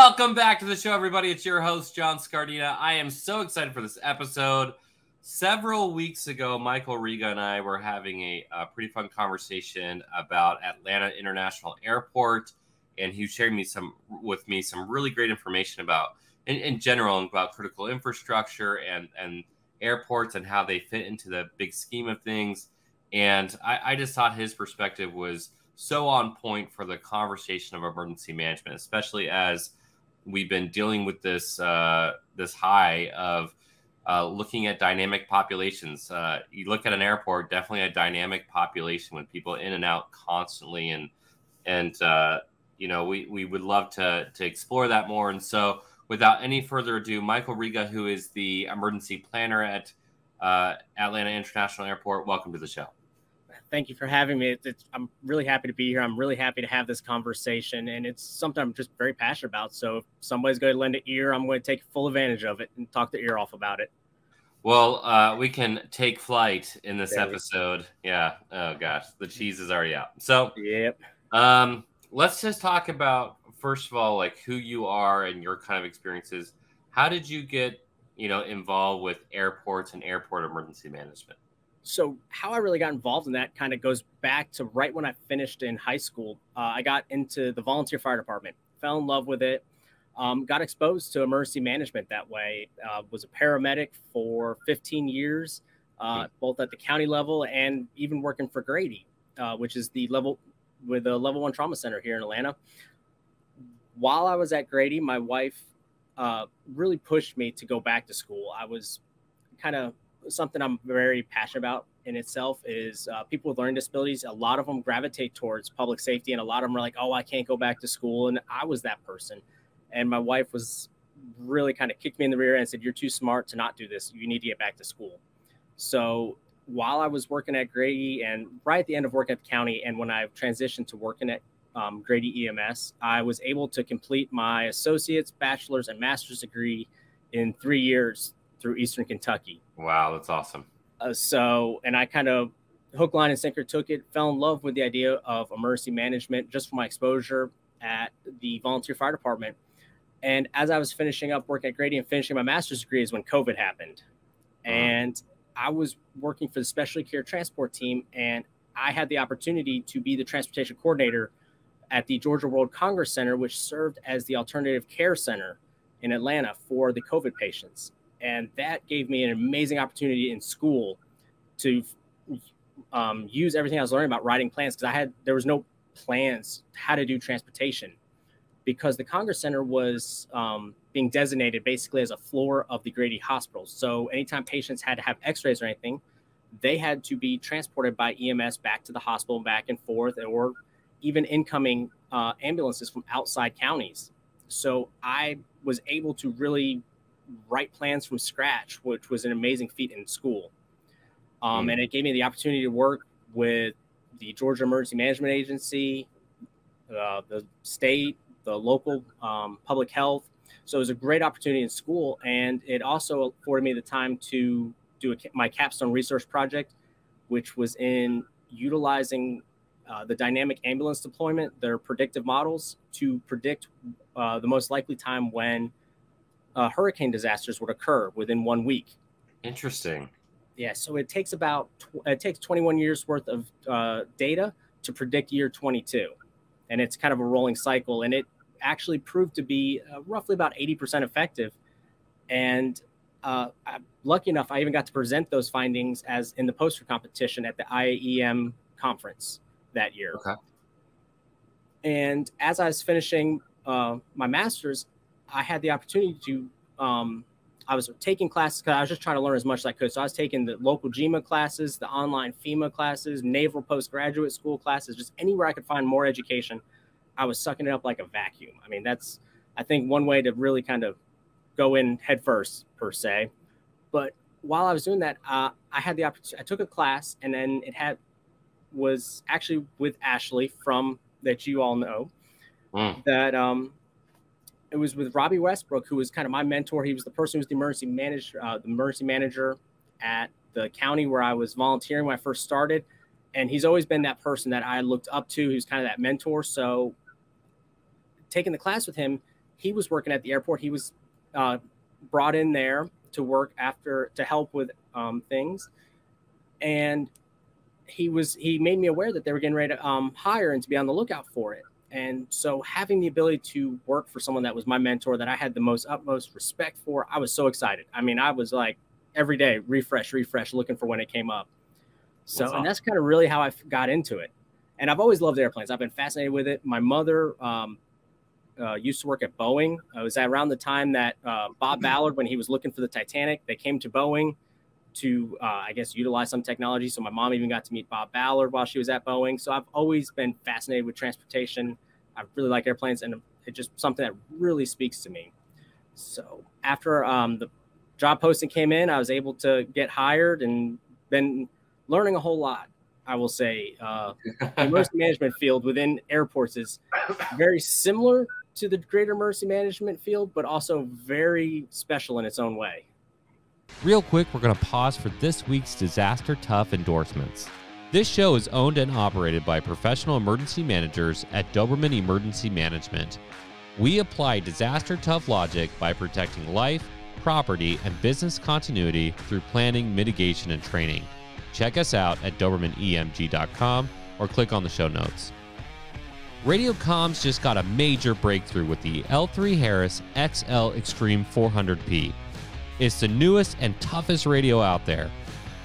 Welcome back to the show, everybody. It's your host, John Scardina. I am so excited for this episode. Several weeks ago, Michael Rega and I were having a pretty fun conversation about Atlanta International Airport, and he was sharing with me some really great information about, in general, about critical infrastructure and airports and how they fit into the big scheme of things. And I just thought his perspective was so on point for the conversation of emergency management, especially as we've been dealing with this high of looking at dynamic populations. You look at an airport, definitely a dynamic population with people in and out constantly, and we would love to explore that more. And so, without any further ado, Michael Rega, who is the emergency planner at Atlanta International Airport, welcome to the show. Thank you for having me. I'm really happy to be here. I'm really happy to have this conversation, and it's something I'm just very passionate about. So if somebody's going to lend an ear, I'm going to take full advantage of it and talk their ear off about it. Well, we can take flight in this episode. Yeah. Oh, gosh. The cheese is already out. So, yep. Let's just talk about, first of all, like who you are and your kind of experiences. How did you get, involved with airports and airport emergency management? So how I really got involved in that kind of goes back to right when I finished in high school. I got into the volunteer fire department, fell in love with it, got exposed to emergency management that way. Was a paramedic for 15 years, both at the county level and even working for Grady, which is the level 1 trauma center here in Atlanta. While I was at Grady, my wife really pushed me to go back to school. I was kind of something I'm very passionate about in itself is people with learning disabilities. A lot of them gravitate towards public safety, and a lot of them are like, oh, I can't go back to school. And I was that person. And my wife was really kind of kicked me in the rear and said, you're too smart to not do this. You need to get back to school. So while I was working at Grady and right at the end of working at the county, and when I transitioned to working at Grady EMS, I was able to complete my associate's, bachelor's, and master's degree in 3 years through Eastern Kentucky. Wow, that's awesome. And I kind of hook, line, and sinker took it, fell in love with the idea of emergency management just from my exposure at the volunteer fire department. And as I was finishing up work at Grady and finishing my master's degree is when COVID happened. And I was working for the specialty care transport team, and I had the opportunity to be the transportation coordinator at the Georgia World Congress Center, which served as the alternative care center in Atlanta for the COVID patients. And that gave me an amazing opportunity in school to use everything I was learning about writing plans, because there was no plans how to do transportation, because the Congress Center was being designated basically as a floor of the Grady Hospital. So anytime patients had to have x-rays or anything, they had to be transported by EMS back to the hospital, back and forth, or even incoming ambulances from outside counties. So I was able to really write plans from scratch, which was an amazing feat in school. And it gave me the opportunity to work with the Georgia Emergency Management Agency, the state, the local public health. So it was a great opportunity in school. And it also afforded me the time to do my Capstone research project, which was in utilizing the dynamic ambulance deployment, their predictive models, to predict the most likely time when hurricane disasters would occur within 1 week. Interesting. Yeah, so it takes 21 years worth of data to predict year 22, and it's kind of a rolling cycle. And it actually proved to be roughly about 80% effective. And I'm lucky enough, I even got to present those findings as in the poster competition at the IAEM conference that year. Okay. And as I was finishing my master's, I had the opportunity to, I was taking classes because I was just trying to learn as much as I could. So I was taking the local GMA classes, the online FEMA classes, naval postgraduate school classes, just anywhere I could find more education. I was sucking it up like a vacuum. I mean, that's, I think, one way to really kind of go in head first, per se. But while I was doing that, I had the opportunity, I took a class, and then was actually with Ashley that you all know, that it was with Robbie Westbrook, who was kind of my mentor. He was the person who was the emergency manager at the county where I was volunteering when I first started. And he's always been that person that I looked up to, who's kind of that mentor. So taking the class with him he was working at the airport. He was brought in there to work to help with things. And he made me aware that they were getting ready to hire and to be on the lookout for it. And so having the ability to work for someone that was my mentor, that I had the utmost respect for, I was so excited. I mean, I was like every day, refresh, looking for when it came up. So, That's awesome. And that's kind of really how I got into it. And I've always loved airplanes. I've been fascinated with it. My mother used to work at Boeing. It was around the time that Bob Ballard, when he was looking for the Titanic, they came to Boeing to, I guess, utilize some technology. So my mom even got to meet Bob Ballard while she was at Boeing. So I've always been fascinated with transportation. I really like airplanes, and it's just something that really speaks to me. So after the job posting came in, I was able to get hired and been learning a whole lot. I will say the emergency management field within airports is very similar to the greater emergency management field, but also very special in its own way. Real quick, we're going to pause for this week's Disaster Tough endorsements. This show is owned and operated by professional emergency managers at Doberman Emergency Management. We apply disaster tough logic by protecting life, property, and business continuity through planning, mitigation, and training. Check us out at DobermanEMG.com or click on the show notes. Radio comms just got a major breakthrough with the L3 Harris XL Extreme 400P. It's the newest and toughest radio out there.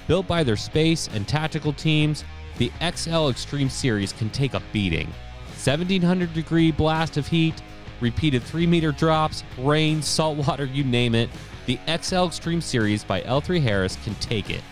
Built by their space and tactical teams, the XL Extreme series can take a beating. 1700 degree blast of heat, repeated 3-meter drops, rain, salt water, you name it. The XL Extreme series by L3 Harris can take it.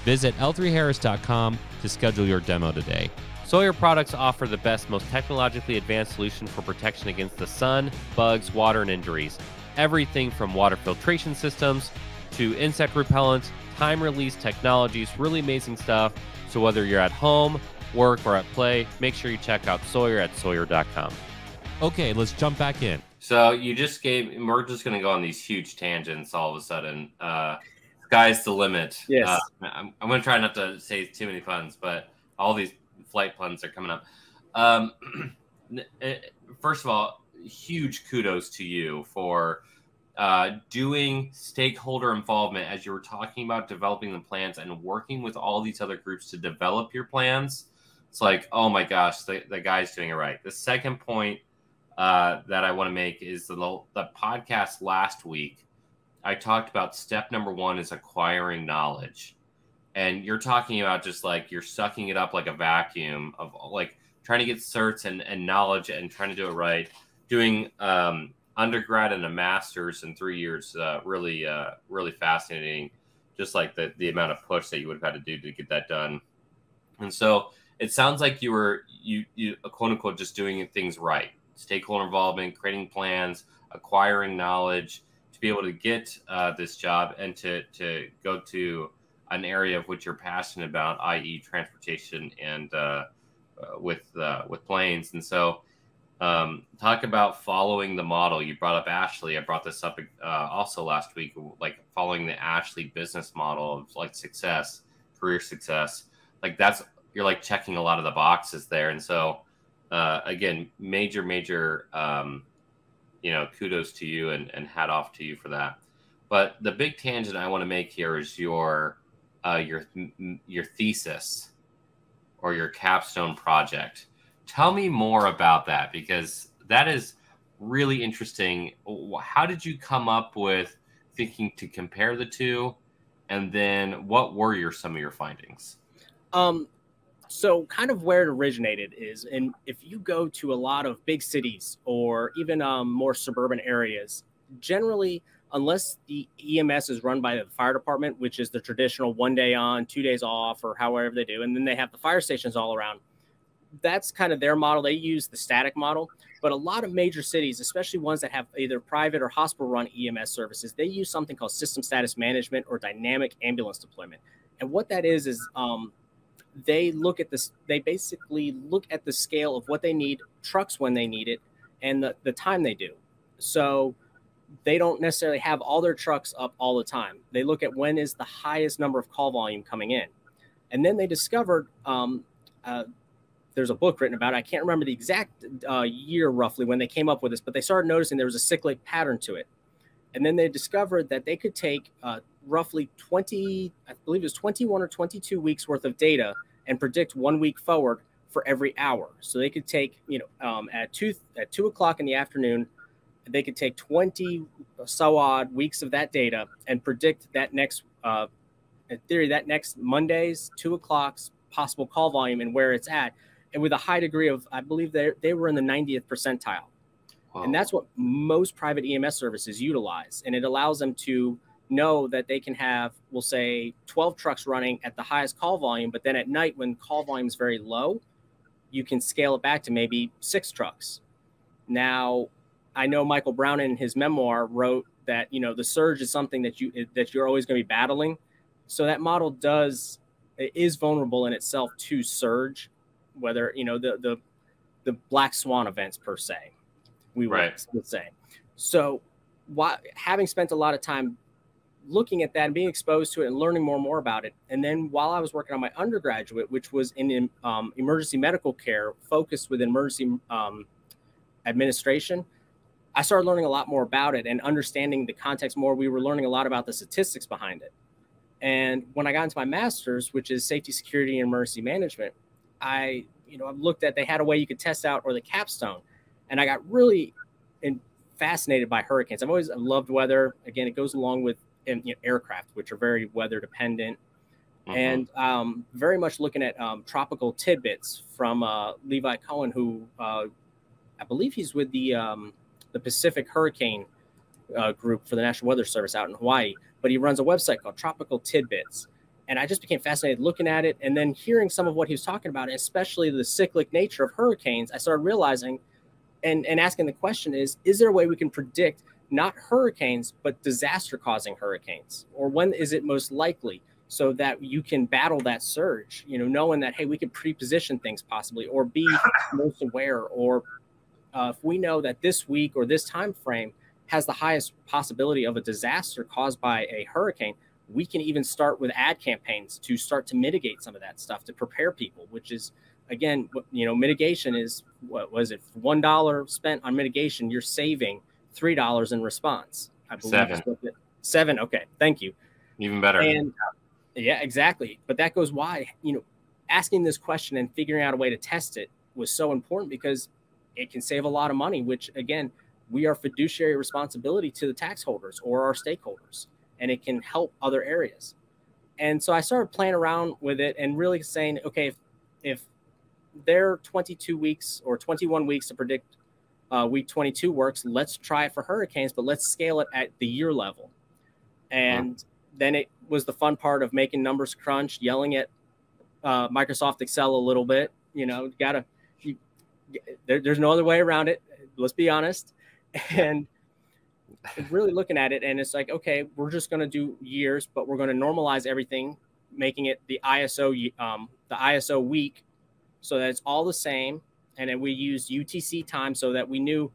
Visit L3Harris.com to schedule your demo today. Sawyer products offer the best, most technologically advanced solution for protection against the sun, bugs, water, and injuries. Everything from water filtration systems to insect repellents, time-release technologies, really amazing stuff. So whether you're at home, work, or at play, make sure you check out Sawyer at Sawyer.com. Okay, let's jump back in. So we're just going to go on these huge tangents all of a sudden. Sky's the limit. Yes. I'm going to try not to say too many puns, but all these flight puns are coming up. First of all, huge kudos to you for doing stakeholder involvement as you were talking about developing the plans and working with all these other groups to develop your plans. It's like, oh my gosh, the guy's doing it right. The second point that I want to make is the podcast last week. I talked about step number 1 is acquiring knowledge. And you're talking about just like you're sucking it up like a vacuum of like trying to get certs and knowledge and trying to do it right. Doing undergrad and a master's in 3 years, really fascinating. Just like the amount of push that you would have had to do to get that done. And so it sounds like you were quote unquote just doing things right. Stakeholder involvement, creating plans, acquiring knowledge to be able to get this job and to go to an area of which you're passionate about, i.e. transportation and with planes. And so talk about following the model. You brought up Ashley. I brought this up also last week, like following the Ashley business model of like success, career success. Like you're like checking a lot of the boxes there. And so again, major, kudos to you and hat off to you for that. But the big tangent I want to make here is your thesis or your capstone project. Tell me more about that, because that is really interesting. How did you come up with thinking to compare the two? And then what were some of your findings? So kind of where it originated is, and if you go to a lot of big cities or even more suburban areas, generally, unless the EMS is run by the fire department, which is the traditional 1 day on, 2 days off, or however they do, and then they have the fire stations all around, that's kind of their model. They use the static model. But a lot of major cities, especially ones that have either private or hospital-run EMS services, they use something called system status management or dynamic ambulance deployment. And what that is they look at this. They basically look at the scale of what they need, trucks when they need it, and the time they do. So they don't necessarily have all their trucks up all the time. They look at when is the highest number of call volume coming in. And then they discovered there's a book written about it. I can't remember the exact year roughly when they came up with this, but they started noticing there was a cyclic pattern to it. And then they discovered that they could take roughly 20, I believe it was 21 or 22 weeks worth of data and predict 1 week forward for every hour. So they could take, at 2 o'clock in the afternoon, they could take 20 so odd weeks of that data and predict that next, in theory, that next Monday's 2 o'clock's possible call volume and where it's at. And with a high degree of, I believe they were in the 90th percentile. Wow. And that's what most private EMS services utilize. And it allows them to know that they can have, we'll say, 12 trucks running at the highest call volume. But then at night, when call volume is very low, you can scale it back to maybe 6 trucks. Now, I know Michael Brown in his memoir wrote that, the surge is something that you're always going to be battling. So that model is vulnerable in itself to surge, whether, the black swan events per se, we would say. So having spent a lot of time looking at that and being exposed to it and learning more and more about it. And then while I was working on my undergraduate, which was in emergency medical care, focused with emergency administration, I started learning a lot more about it and understanding the context more. We were learning a lot about the statistics behind it. And when I got into my master's, which is safety, security, and emergency management, I looked at, they had a way you could test out, or the Capstone. And I got really fascinated by hurricanes. I've always loved weather. Again, it goes along with aircraft, which are very weather dependent. Mm-hmm. And very much looking at tropical tidbits from Levi Cohen, who I believe he's with the Pacific Hurricane group for the National Weather Service out in Hawaii. But he runs a website called Tropical Tidbits. And I just became fascinated looking at it and then hearing some of what he was talking about, especially the cyclic nature of hurricanes. I started realizing and asking the question is there a way we can predict not hurricanes, but disaster causing hurricanes? Or when is it most likely, so that you can battle that surge, knowing that, hey, we can pre-position things possibly, or be most aware, or if we know that this week or this time frame has the highest possibility of a disaster caused by a hurricane, we can even start with ad campaigns to start to mitigate some of that stuff, to prepare people, which is, again, mitigation is, what was it? $1 spent on mitigation, you're saving $3 in response. I believe 7. Okay. Thank you. Even better. And yeah, exactly. But that goes why, asking this question and figuring out a way to test it was so important, because it can save a lot of money, which, again, we are fiduciary responsibility to the tax holders or our stakeholders, and it can help other areas. And so I started playing around with it and really saying, okay, if their 22 weeks or 21 weeks to predict week 22 works, let's try it for hurricanes, but let's scale it at the year level. And then it was the fun part of making numbers crunch, yelling at Microsoft Excel a little bit. There's no other way around it. Let's be honest. And really looking at it, and it's like, okay, we're just going to do years, but we're going to normalize everything, making it the ISO week, so that it's all the same. And then we used UTC time, so that we knew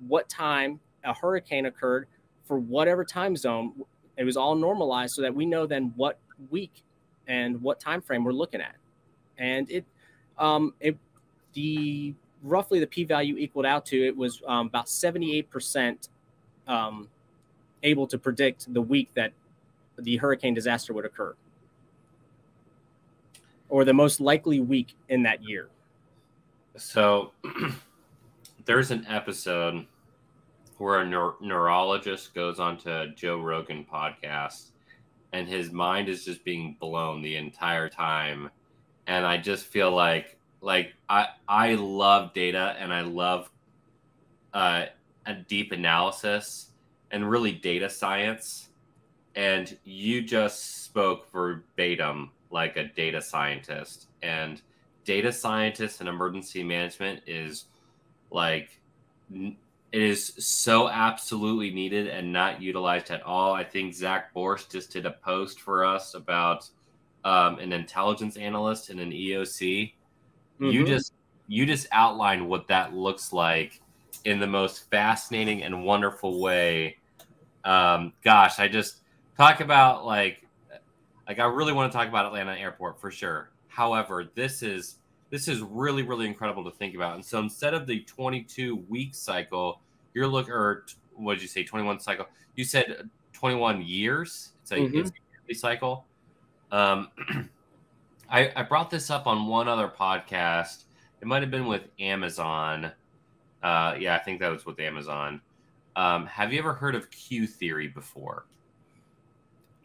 what time a hurricane occurred for whatever time zone. It was all normalized, so that we know then what week and what time frame we're looking at. And roughly the p-value equaled out to, it was about 78% able to predict the week that the hurricane disaster would occur, or the most likely week in that year. So there's an episode where a neurologist goes on to Joe Rogan podcast, and his mind is just being blown the entire time. And I just feel like I love data, and I love a deep analysis and really data science. And you just spoke verbatim like a data scientist. And data scientists and emergency management is like, it is so absolutely needed and not utilized at all. I think Zach Borst just did a post for us about an intelligence analyst and an EOC. Mm-hmm. You just outlined what that looks like in the most fascinating and wonderful way. Gosh, I just talk about like I really want to talk about Atlanta Airport for sure. However, this is this is really, really incredible to think about. And so instead of the 22-week cycle, you're looking, or what did you say, 21 cycle? You said 21 years. It's a yearly cycle. I brought this up on one other podcast. It might have been with Amazon. Yeah, I think that was with Amazon. Have you ever heard of Q theory before?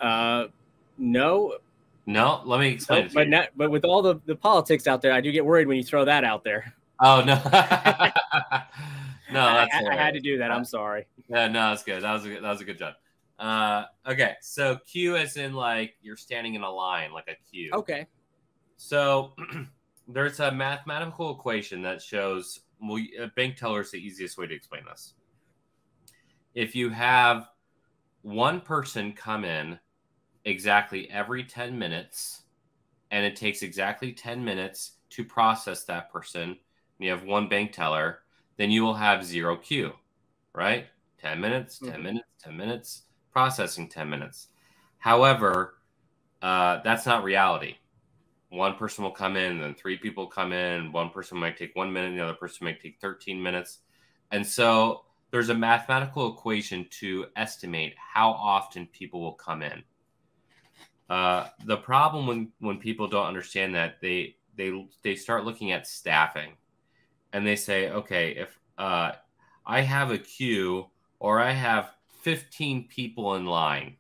No. No? Let me explain it to you. But with all the politics out there, I do get worried when you throw that out there. Oh, no. No, I had to do that. I'm sorry. Yeah, no, that's good. That was a good job. Okay, so Q as in like you're standing in a line, like a queue. Okay. So there's a mathematical equation that shows, bank teller is the easiest way to explain this. If you have one person come in exactly every 10 minutes, and it takes exactly 10 minutes to process that person, and you have one bank teller, then you will have 0 Q, right? 10 minutes, 10 minutes, 10 minutes, processing 10 minutes. However, that's not reality. One person will come in, then 3 people come in. One person might take 1 minute, the other person might take 13 minutes. And so there's a mathematical equation to estimate how often people will come in. The problem when people don't understand that, they start looking at staffing, and they say, okay, if I have a queue, or I have 15 people in line,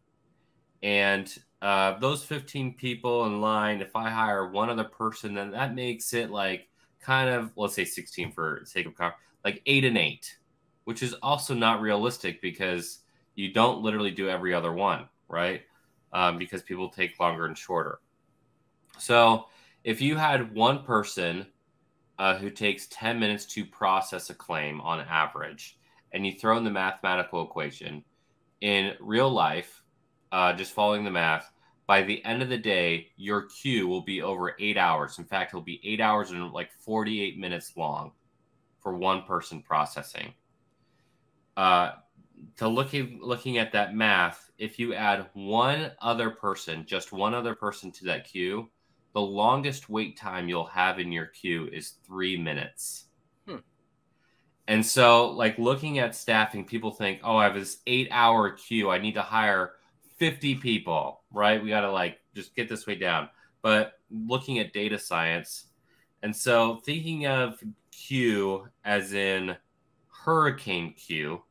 and those 15 people in line, if I hire one other person, then that makes it like kind of, let's say 16 for sake of like 8 and 8, which is also not realistic because you don't literally do every other one, right? Because people take longer and shorter. So if you had one person who takes 10 minutes to process a claim on average, and you throw in the mathematical equation, in real life, just following the math, by the end of the day, your queue will be over 8 hours. In fact, it'll be 8 hours and like 48 minutes long for one person processing. Looking at that math, if you add one other person, just one other person to that queue, the longest wait time you'll have in your queue is 3 minutes. And so, like, looking at staffing, people think, oh, I have this 8-hour queue. I need to hire 50 people, right? We got to, like, just get this way down. But looking at data science, and so thinking of queue as in hurricane queue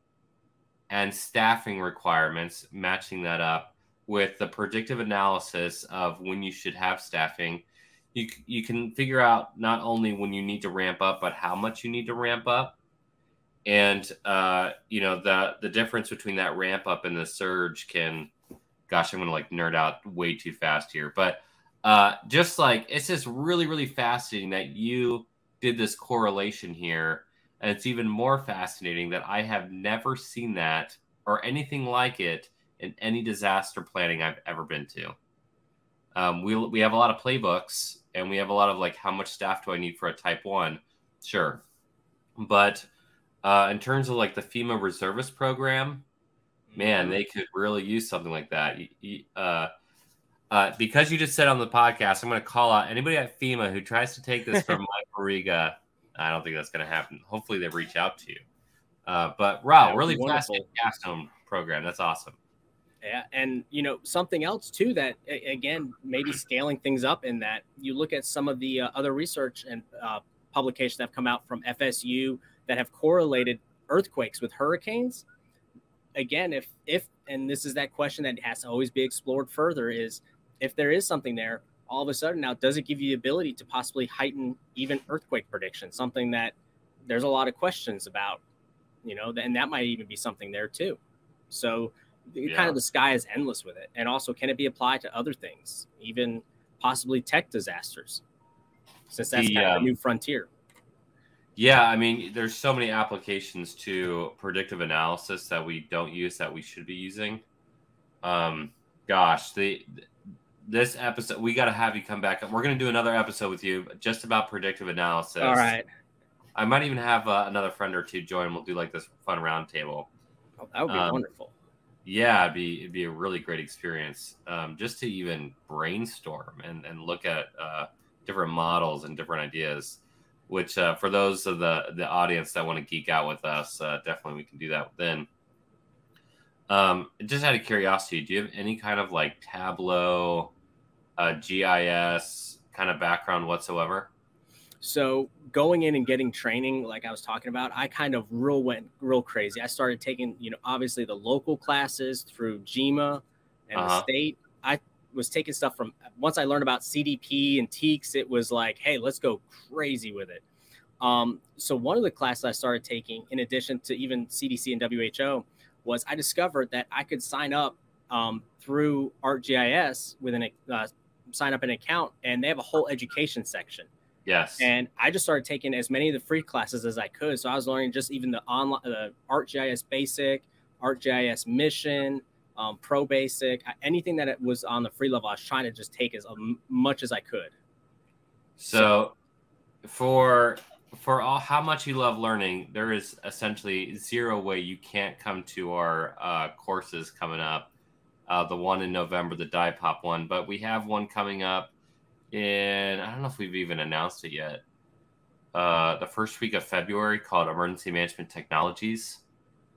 and staffing requirements, matching that up with the predictive analysis of when you should have staffing, you can figure out not only when you need to ramp up, but how much you need to ramp up. And, the difference between that ramp up and the surge can, gosh, I'm going to like nerd out way too fast here. But just like, it's just really, really fascinating that you did this correlation here. And it's even more fascinating that I have never seen that or anything like it in any disaster planning I've ever been to. We have a lot of playbooks, and we have a lot of like, how much staff do I need for a type 1? Sure. But in terms of like the FEMA reservist program, man, they could really use something like that. Because you just said on the podcast, I'm going to call out anybody at FEMA who tries to take this from Michael Rega. I don't think that's going to happen. Hopefully they reach out to you. But Rob, really fascinating Capstone program. That's awesome. Yeah, and something else too that again maybe scaling things up in that you look at some of the other research and publications that have come out from FSU that have correlated earthquakes with hurricanes. Again, if and this is that question that has to always be explored further, is if there is something there, all of a sudden now, does it give you the ability to possibly heighten even earthquake prediction? Something that there's a lot of questions about, and that might even be something there too. So kind of the sky is endless with it. And also, can it be applied to other things, even possibly tech disasters, since that's kind of a new frontier? Yeah, I mean, there's so many applications to predictive analysis that we don't use that we should be using. This episode, we got to have you come back. We're going to do another episode with you just about predictive analysis. All right. I might even have another friend or two join. We'll do like this fun roundtable. Oh, that would be wonderful. Yeah, it'd be a really great experience just to even brainstorm and look at different models and different ideas, which for those of the audience that want to geek out with us, definitely we can do that then. Just out of curiosity, do you have any kind of like Tableau, GIS kind of background whatsoever? So going in and getting training, like I was talking about, I kind of went real crazy. I started taking, obviously the local classes through GMA and the state. I was taking stuff from, once I learned about CDP and TEACS, it was like, hey, let's go crazy with it. So one of the classes I started taking, in addition to even CDC and WHO, was I discovered that I could sign up through ArcGIS with sign up an account, and they have a whole education section. Yes. And I just started taking as many of the free classes as I could. So I was learning just even the online, ArcGIS Basic, ArcGIS Mission, Pro Basic, anything that it was on the free level. I was trying to just take as much as I could. So for all how much you love learning, there is essentially zero way you can't come to our courses coming up. The one in November, the Die Pop one, but we have one coming up in, I don't know if we've even announced it yet, the first week of February, called Emergency Management Technologies.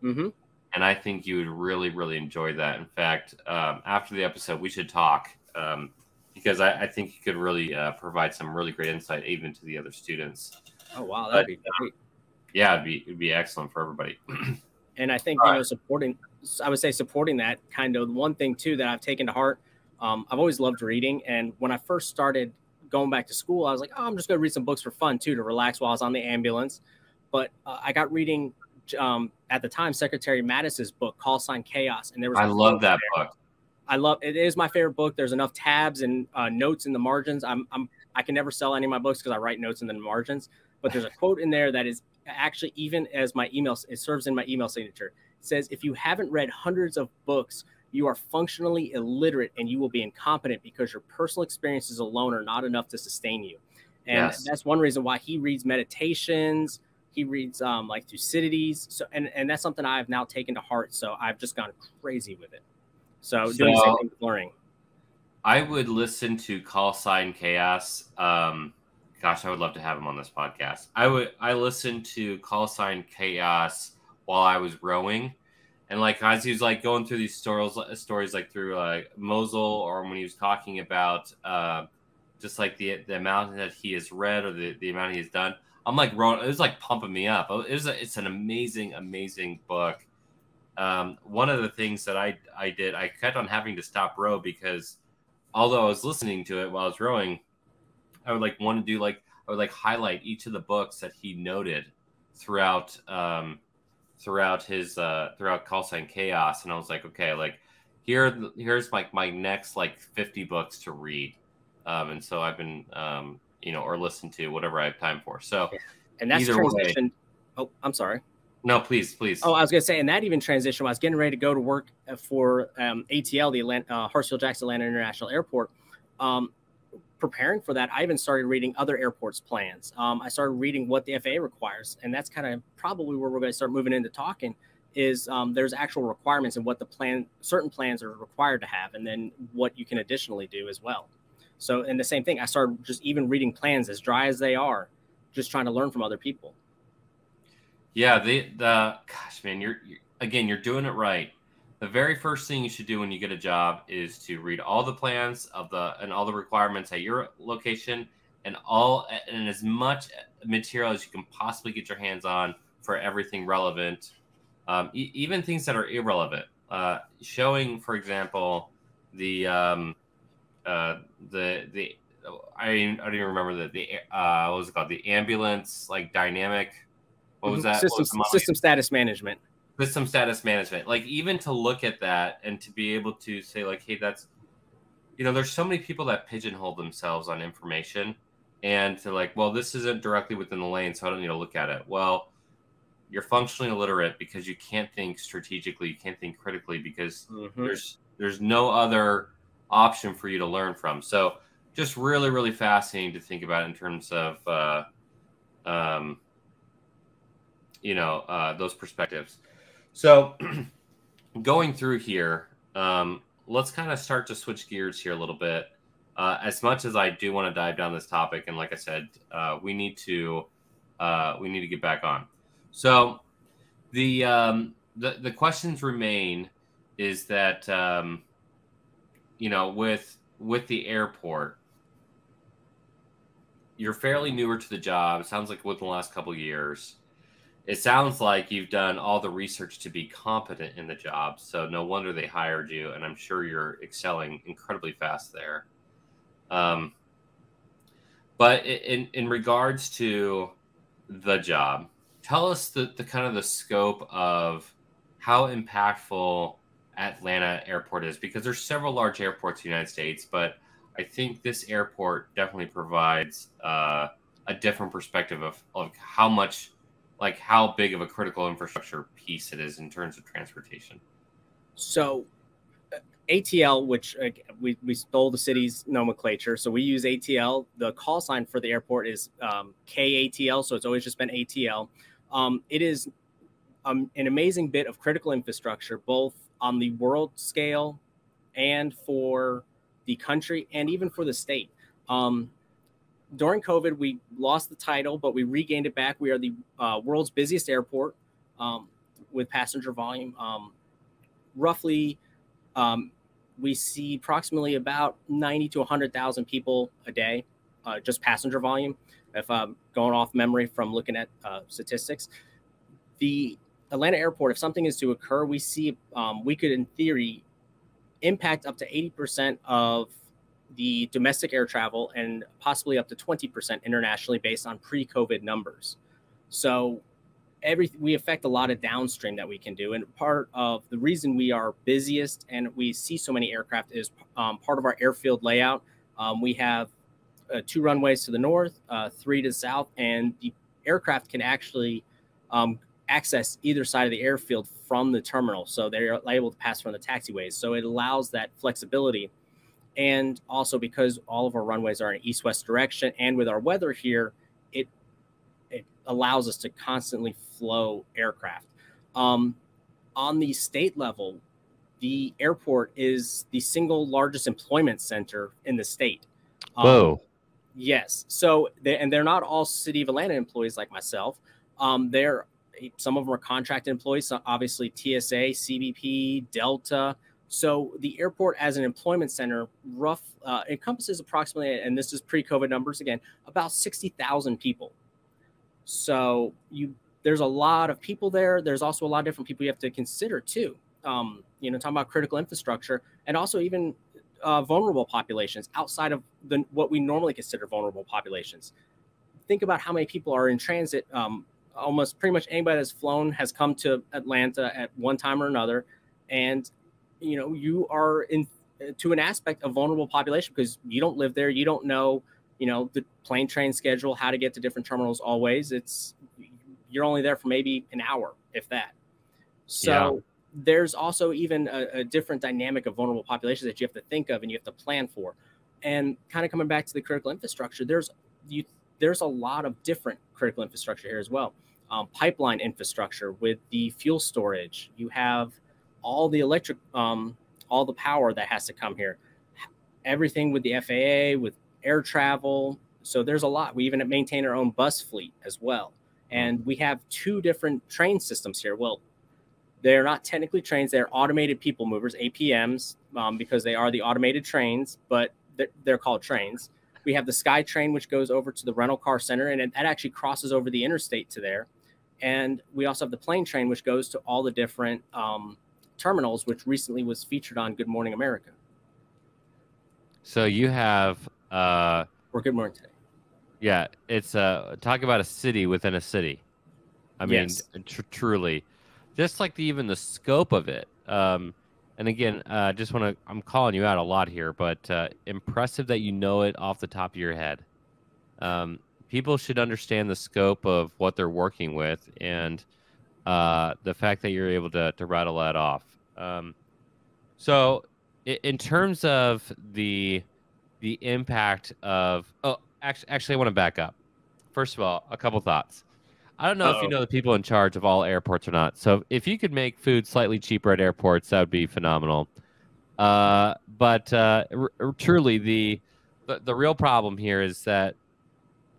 Mm-hmm. And I think you would really, really enjoy that. In fact, after the episode, we should talk because I think you could really provide some really great insight even to the other students. Oh, wow. That'd be great. Yeah, it'd be excellent for everybody. And I think, supporting that kind of one thing too that I've taken to heart. I've always loved reading. And when I first started going back to school, I was like, oh, I'm just going to read some books for fun too, to relax while I was on the ambulance. But I got reading at the time, Secretary Mattis's book, Call Sign Chaos. And I love that book. It is my favorite book. There's enough tabs and notes in the margins. I can never sell any of my books because I write notes in the margins. But there's a quote in there that is actually, even as my email, it serves in my email signature. It says, if you haven't read hundreds of books, you are functionally illiterate and you will be incompetent because your personal experiences alone are not enough to sustain you. And that's one reason why he reads meditations. He reads like Thucydides. So, and that's something I've now taken to heart. So I've just gone crazy with it. So doing the same thing with learning. I would listen to Call Sign Chaos. Gosh, I would love to have him on this podcast. I listened to Call Sign Chaos while I was rowing. And like as he was like going through these stories like through Mosul, or when he was talking about just like the amount that he has read or the amount he has done, I'm like rowing. It was like pumping me up. It's an amazing book. One of the things that I did, I kept on having to stop row because although I was listening to it while I was rowing, I would like want to do like I would like highlight each of the books that he noted throughout his Call Sign Chaos, and I was like, okay, like here's like my next like 50 books to read, and so I've been or listen to whatever I have time for. So and that's transition. Oh, I'm sorry. No, please. Oh, I was gonna say, and that even transition. When I was getting ready to go to work for ATL, the Hartsfield-Jackson International Airport. Preparing for that, I even started reading other airports' plans. I started reading what the FAA requires, and that's kind of probably where we're going to start moving into talking. Is there's actual requirements and what certain plans are required to have, and then what you can additionally do as well. So, and the same thing, I started just even reading plans as dry as they are, just trying to learn from other people. Yeah, gosh, man, you're doing it right. The very first thing you should do when you get a job is to read all the plans and all the requirements at your location and as much material as you can possibly get your hands on for everything relevant, even things that are irrelevant. Showing, for example, I don't even remember what was it called? The ambulance like dynamic. What was that? System status management. System status management, like even to look at that and to be able to say like, hey, that's, there's so many people that pigeonhole themselves on information and to like, well, this isn't directly within the lane, so I don't need to look at it. Well, you're functionally illiterate because you can't think strategically, you can't think critically because there's no other option for you to learn from. So just really, really fascinating to think about in terms of, those perspectives. So going through here, let's kind of start to switch gears here a little bit. as much as I do want to dive down this topic, and like I said, we need to get back on. So the questions remain is that with the airport, you're fairly newer to the job. It sounds like within the last couple of years. It sounds like you've done all the research to be competent in the job, so no wonder they hired you, and I'm sure you're excelling incredibly fast there. But in regards to the job, tell us the kind of the scope of how impactful Atlanta Airport is, because there's several large airports in the United States, but I think this airport definitely provides a different perspective of how much, like how big of a critical infrastructure piece it is in terms of transportation. So ATL, which we stole the city's nomenclature, so we use ATL. The call sign for the airport is KATL, so it's always just been ATL. It is an amazing bit of critical infrastructure, both on the world scale and for the country and even for the state. During COVID, we lost the title, but we regained it back. We are the world's busiest airport with passenger volume. Roughly, we see approximately about 90 to 100,000 people a day, just passenger volume, if I'm going off memory from looking at statistics. The Atlanta airport, if something is to occur, we see we could, in theory, impact up to 80% of the domestic air travel and possibly up to 20% internationally based on pre-COVID numbers. So we affect a lot of downstream that we can do. And part of the reason we are busiest and we see so many aircraft is part of our airfield layout. We have 2 runways to the north, 3 to the south, and the aircraft can actually access either side of the airfield from the terminal. So they're able to pass from the taxiways. So it allows that flexibility. And also because all of our runways are in east-west direction, and with our weather here, it allows us to constantly flow aircraft. On the state level, the airport is the single largest employment center in the state. Whoa. Yes. So they're not all City of Atlanta employees like myself. Some of them are contracted employees. So obviously TSA, CBP, Delta. So the airport as an employment center encompasses approximately, and this is pre-COVID numbers again, about 60,000 people. So there's a lot of people there. There's also a lot of different people you have to consider too. Talking about critical infrastructure and also even vulnerable populations outside of what we normally consider vulnerable populations. Think about how many people are in transit. Almost pretty much anybody that's flown has come to Atlanta at one time or another. And you are to an aspect of vulnerable population because you don't live there. You don't know, the plane train schedule, how to get to different terminals always. You're only there for maybe an hour, if that. So there's also even a different dynamic of vulnerable populations that you have to think of and you have to plan for. And kind of coming back to the critical infrastructure, there's a lot of different critical infrastructure here as well. Pipeline infrastructure with the fuel storage. You have all the electric, all the power that has to come here. Everything with the FAA, with air travel. So there's a lot. We even maintain our own bus fleet as well. And we have 2 different train systems here. Well, they're not technically trains. They're automated people movers, APMs, because they are the automated trains, but they're called trains. We have the Sky Train, which goes over to the rental car center, and that actually crosses over the interstate to there. And we also have the plane train, which goes to all the different terminals, which recently was featured on Good Morning America. So you have or Good Morning Today. Yeah, it's talk about a city within a city. I mean, Yes. Truly, just like even the scope of it. And again, I'm calling you out a lot here, but impressive that you know it off the top of your head. People should understand the scope of what they're working with, and the fact that you're able to rattle that off. So, in terms of the impact of, actually, I want to back up. First of all, a couple thoughts. I don't know if you know the people in charge of all airports or not. So if you could make food slightly cheaper at airports, that would be phenomenal. But truly, the real problem here is that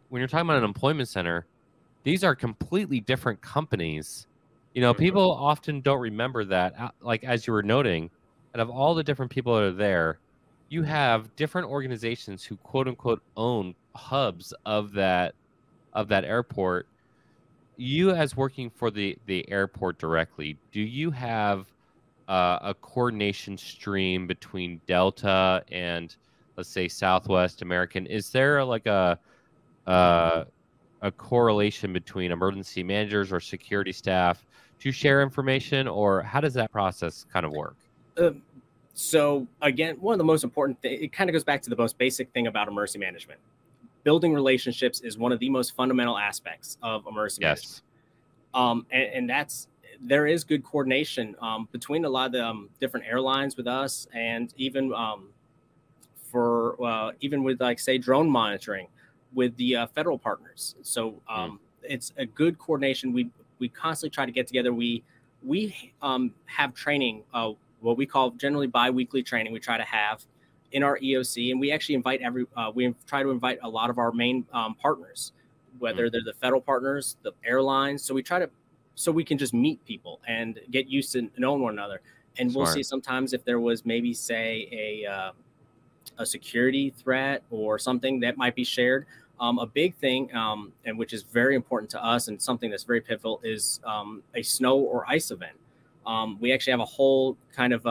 when you're talking about an employment center, these are completely different companies. You know, people often don't remember that. Like, as you were noting, out of all the different people that are there, you have different organizations who quote unquote own hubs of that airport. You, as working for the airport directly, do you have a coordination stream between Delta and, let's say, Southwest American? Is there like uh, a correlation between emergency managers or security staff to share information, or how does that process kind of work? So again, one of the most important things, it kind of goes back to the most basic thing about emergency management. Building relationships is one of the most fundamental aspects of emergency management. And that's, there is good coordination between a lot of the different airlines with us, and even even with, like, say, drone monitoring with the federal partners. So it's a good coordination. We constantly try to get together. We have training, what we call generally bi-weekly training. We try to have in our EOC, and we actually invite we try to invite a lot of our main partners, whether they're the federal partners, the airlines. So we try to, so we can just meet people and get used to knowing one another. And we'll see sometimes if there was maybe, say, a security threat or something that might be shared. A big thing, and which is very important to us and something that's very pivotal, is a snow or ice event. We actually have a whole kind of,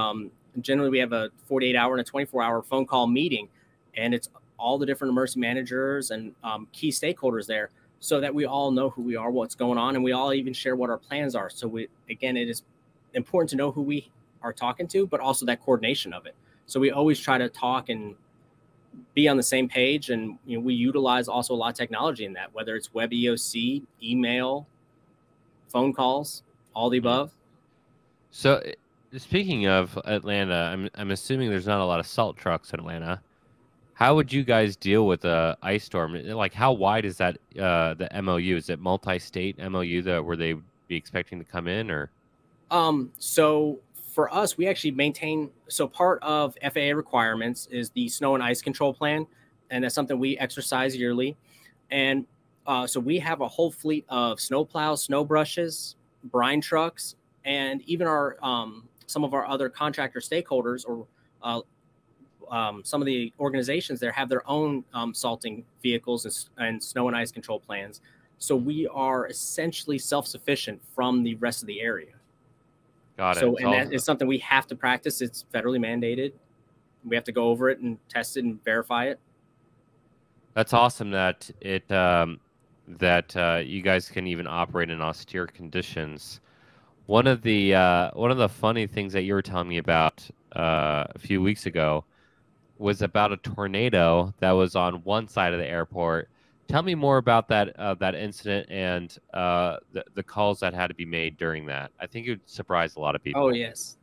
generally we have a 48-hour and a 24-hour phone call meeting, and it's all the different emergency managers and key stakeholders there, so that we all know who we are, what's going on, and we all even share what our plans are. So again, it is important to know who we are talking to, but also that coordination of it. So we always try to talk and be on the same page, and we utilize also a lot of technology in that, whether it's web EOC, email, phone calls, all the above. So, speaking of Atlanta, I'm assuming there's not a lot of salt trucks in Atlanta. How would you guys deal with a ice storm? Like, how wide is that the MOU? Is it multi-state MOU that where they be expecting to come in, or? So for us, we actually maintain, so part of FAA requirements is the snow and ice control plan, and that's something we exercise yearly. And so we have a whole fleet of snow plows, snow brushes, brine trucks, and even our some of our other contractor stakeholders, or some of the organizations there, have their own salting vehicles and snow and ice control plans. So we are essentially self-sufficient from the rest of the area. Got it. So, and that is something we have to practice. It's federally mandated. We have to go over it and test it and verify it. That's awesome that you guys can even operate in austere conditions. One of the funny things that you were telling me about a few weeks ago was about a tornado that was on one side of the airport. Tell me more about that incident and the calls that had to be made during that. I think it would surprise a lot of people. Oh, yes.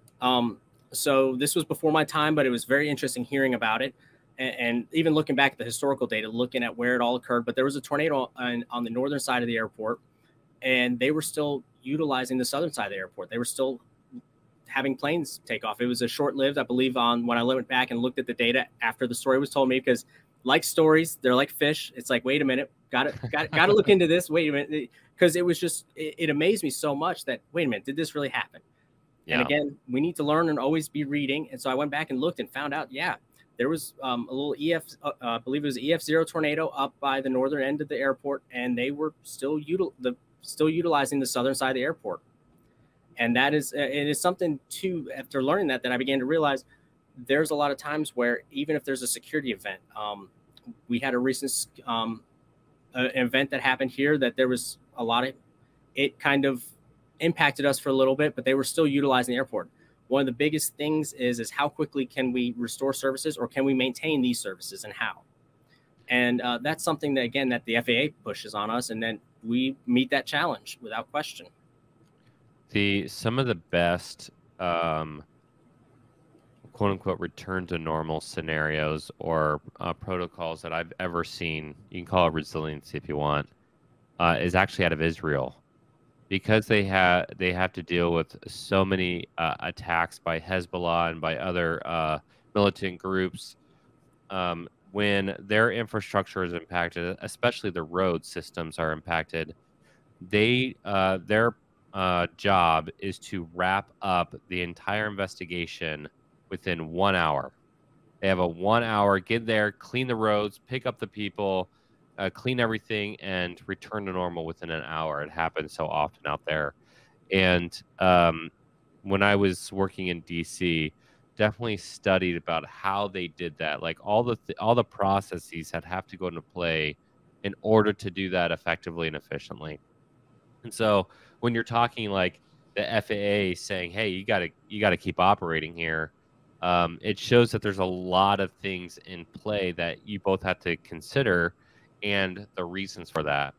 So this was before my time, but it was very interesting hearing about it. And even looking back at the historical data, looking at where it all occurred. But there was a tornado on the northern side of the airport, and they were still utilizing the southern side of the airport. They were still having planes take off. It was a short-lived, I believe, when I went back and looked at the data after the story was told me, because like stories, they're like fish. It's like, wait a minute, got to look into this. Wait a minute, because it was just, it amazed me so much that, wait a minute, did this really happen? Yeah. And again, we need to learn and always be reading. And so I went back and looked and found out, yeah, there was a little I believe it was EF0 tornado up by the northern end of the airport, and they were still utilizing the southern side of the airport. And that is, it is something too, after learning that I began to realize there's a lot of times where even if there's a security event, we had a recent an event that happened here that there was a lot of, it kind of impacted us for a little bit, but they were still utilizing the airport. One of the biggest things is how quickly can we restore services, or can we maintain these services, and how? And that's something that, again, that the FAA pushes on us, and then we meet that challenge without question. Some of the best quote unquote return to normal scenarios or protocols that I've ever seen, you can call it resiliency if you want, is actually out of Israel, because they have to deal with so many attacks by Hezbollah and by other militant groups. when their infrastructure is impacted, especially the road systems are impacted, their job is to wrap up the entire investigation within 1 hour. They have a 1 hour, get there, clean the roads, pick up the people, clean everything, and return to normal within an hour. It happens so often out there. And when I was working in DC, definitely studied about how they did that. Like all the processes that have to go into play in order to do that effectively and efficiently. And so when you're talking like the FAA saying, "Hey, you gotta keep operating here," it shows that there's a lot of things in play that you both have to consider, and the reasons for that.